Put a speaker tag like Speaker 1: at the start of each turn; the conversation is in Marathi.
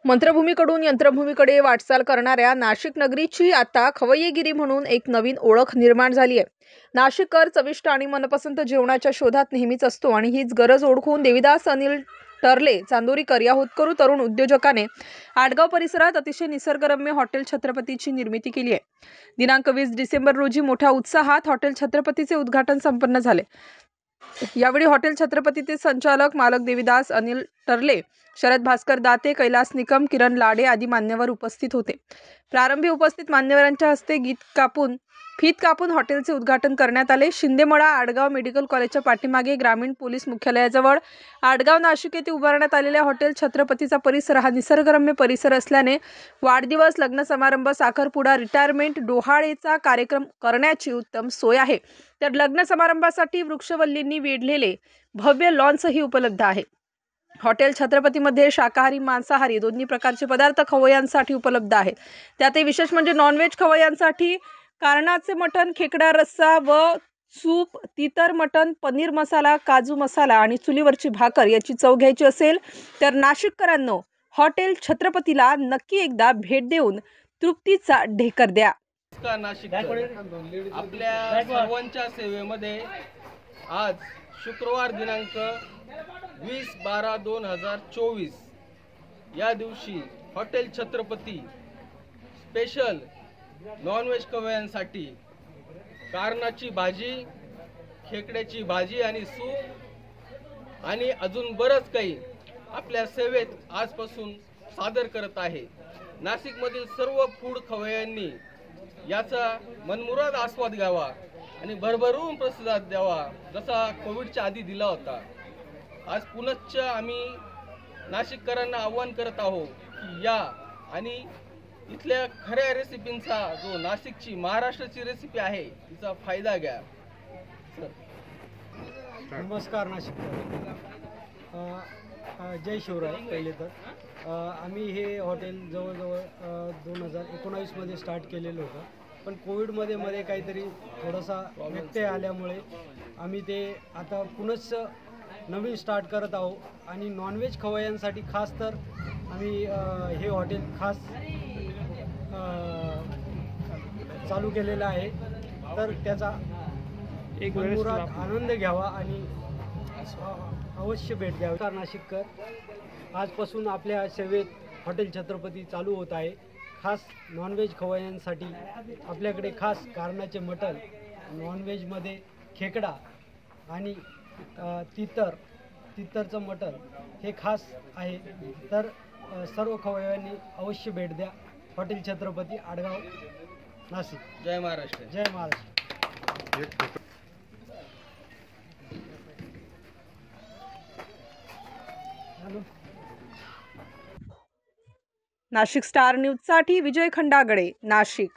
Speaker 1: मंत्रभूमीकडून यंत्रभूमीकडे वाटचाल करणाऱ्या नाशिक नगरीची आता खवय्येगिरी म्हणून एक नवीन ओळख निर्माण झाली आहे। नाशिककर चविष्ट आणि मनपसंत जेवणाच्या शोधात नेहमीच असतो आणि हीच गरज ओळखून देविदास अनिल टर्ले चांदोरीकर या होतकरू तरुण उद्योजकाने आडगाव परिसरात अतिशय निसर्गरम्य हॉटेल छत्रपतीची निर्मिती केली आहे। दिनांक 20 डिसेंबर रोजी मोठ्या उत्साहात हॉटेल छत्रपतीचे उद्घाटन संपन्न झाले। यावेळी हॉटेल छत्रपतीचे संचालक मालक देविदास अनिल टर्ले, शरद भास्कर दाते, कैलास निकम, किरण लाडे आदी मान्यवर उपस्थित होते। प्रारंभी उपस्थित मान्यवरांच्या हस्ते फीत कापून हॉटेलचे उद्घाटन करण्यात आले। शिंदेमळा आडगाव मेडिकल कॉलेजच्या पाठीमागे ग्रामीण पोलीस मुख्यालयाजवळ आडगाव नाशिक येथे उभारण्यात आलेल्या हॉटेल छत्रपतीचा परिसर हा निसर्गरम्य परिसर असल्याने वाढदिवस, लग्न समारंभ, साखरपुडा, रिटायरमेंट, डोहाळेचा कार्यक्रम करण्याची उत्तम सोय आहे। तर लग्न समारंभासाठी वृक्षवल्लींनी वेढलेले भव्य लॉन्सही उपलब्ध आहे। हॉटेल छत्रपतीमध्ये शाकाहारी, मांसाहारी दोन्ही प्रकारचे पदार्थ खवय्यांसाठी उपलब्ध आहेत। त्यातही विशेष म्हणजे नॉनव्हेज खवय्यांसाठी कारणाचे मटण, खेकडा रस्सा व सूप, तितर मटण, पनीर मसाला, काजू मसाला आणि चुलीवरची भाकर याची चव घ्यायची असेल तर नाशिककरांनो हॉटेल छत्रपतीला नक्की एकदा भेट देऊन तृप्तीचा ढेकर द्या।
Speaker 2: नाशिक आपल्या सर्वांच्या सेवेमध्ये आज शुक्रवार दिनांक 20/12/2024 या दिवशी हॉटेल छत्रपती स्पेशल नॉनव्हेज खवय्यांसाठी कारणाची भाजी, खेकड्याची भाजी आणि सूप आणि अजून बरंच काही आपल्या सेवेत आजपासून सादर करत आहे। नाशिकमधील सर्व फूड खवय्यांनी याचा मनमुराद आस्वाद घ्यावा आणि भरभरून प्रतिसाद द्यावा, जसा कोविडच्या आधी दिला होता। आज पुनश्च आम्ही नाशिककरांना आव्हान करत आहोत की या आणि इथल्या खऱ्या रेसिपींचा जो नाशिकची महाराष्ट्राची रेसिपी आहे तिचा फायदा घ्या।
Speaker 3: नमस्कार नाशिककर, जय शिवराय। पहिले तर आम्ही हे हॉटेल जवळजवळ 2019 मध्ये स्टार्ट केलेलं होतं, पण कोविडमध्ये काहीतरी थोडासा व्यत्यय आल्यामुळे आम्ही ते आता पुनश्च नवीन स्टार्ट करत आहोत आणि नॉनव्हेज खवय्यांसाठी खास तर आम्ही हे हॉटेल खास चालू केलेलं आहे। तर त्याचा एक मनमुराद आनंद घ्यावा आणि अवश्य भेट द्यावी। तर नाशिककर, आजपासून आपल्या सेवेत हॉटेल छत्रपती चालू होत आहे। खास नॉनव्हेज खवय्यांसाठी आपल्याकडे खास कारणाचे मटण, नॉनव्हेजमध्ये खेकडा आणि तितरचं मटण हे खास आहे। तर सर्व खवय्यांनी अवश्य भेट द्या। हॉटेल छत्रपती, आडगाव, नाशिक।
Speaker 2: जय महाराष्ट्र।
Speaker 3: जय महाराष्ट्र।
Speaker 1: नाशिक स्टार न्यूजसाठी विजय खंडागळे, नाशिक।